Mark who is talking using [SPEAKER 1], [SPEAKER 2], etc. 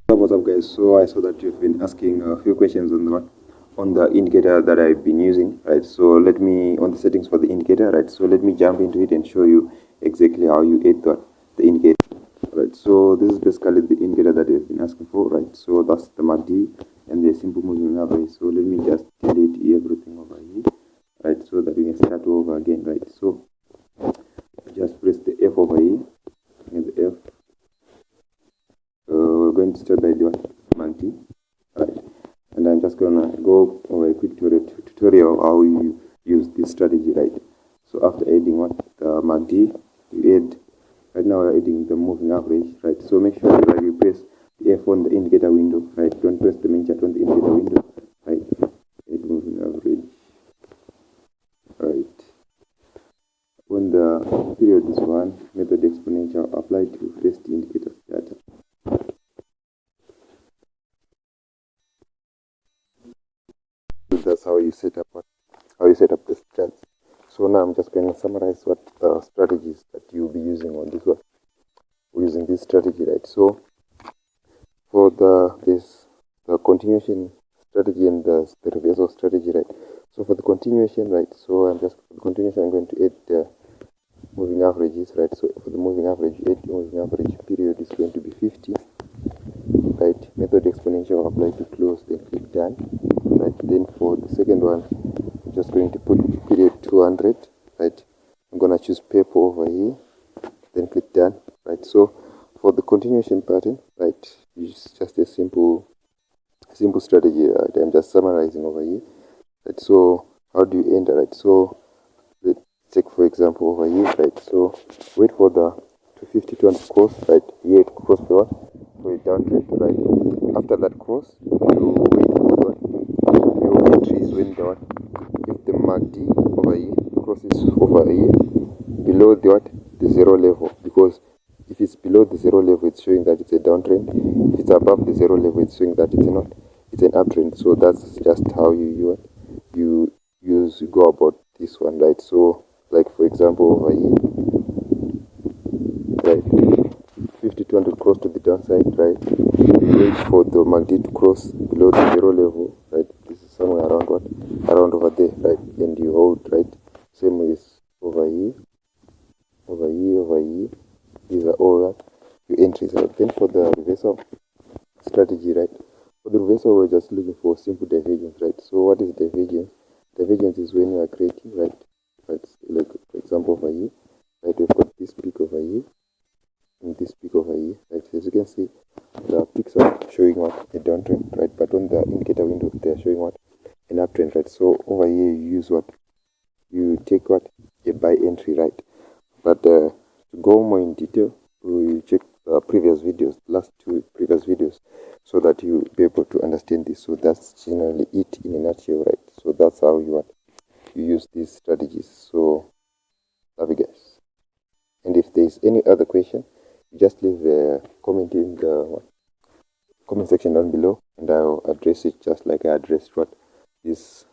[SPEAKER 1] What's up, guys? So I saw that you've been asking a few questions on the indicator that I've been using, right? So let me on the settings for the indicator, right? So let me jump into it and show you exactly how you add the indicator, right? So this is basically the indicator that you've been asking for, right? So that's the MACD and the simple moving average. So let me just delete everything over here, right? So that we can start over again, right? So just press the F over here and the F. We're going to start by the MACD, right? And I'm just gonna go over a quick tutorial how you use this strategy, right? So after adding the MACD, you add, right now we're adding the moving average, right? So make sure that you press the F on the indicator window, right? Don't press the main chart on the indicator window, right? Add moving average, right? When the period is 1, method exponential apply to first indicator data. That's how you set up the charts. So now I'm just going to summarize what the strategies that you'll be using on this one. We're using this strategy, right? So for the continuation strategy and the reversal strategy, right? So for the continuation, right? So I'm going to add the moving averages, right? So for the moving average, moving average period is going to be 50, right? Method exponential apply to close, then click done, right? Then for the second one, I'm just going to put period 200, right? I'm gonna choose purple over here, then click done, right? So for the continuation pattern, right, it's just a simple strategy, right? I'm just summarizing over here, right? So how do you enter, right? So let's take for example over here, right? So wait for the 250 to cross, right? Here it cross for a downtrend, right? After that cross, you wait for your entries when if the MACD over here crosses over here below the zero level, because if it's below the zero level, it's showing that it's a downtrend. If it's above the zero level, it's showing that it's an uptrend. So that's just how you go about this one, right? So like for example over here, right, 50-200 cross to the downside, right? You wait for the MACD to cross below the zero level, right? This is somewhere around around over there, right? And you hold, right? Same as over here, over here, over here. These are all your entries, right? Then for the reversal strategy, right? For the reversal, we're just looking for simple divergence, right? So what is divergence? Divergence is when you are creating, right? Like for example over here, right? We've got this peak over here and this peak over here, right? As you can see, the peaks are showing a downtrend, right? But on the indicator window, they are showing an uptrend, right? So over here, you use you take a buy entry, right? But to go more in detail, we check the previous videos, last two previous videos, so that you'll be able to understand this. So that's generally it in a nutshell, right? So that's how you use these strategies. So love you guys. And if there's any other question, just leave a comment in the comment section down below, and I'll address it just like I addressed this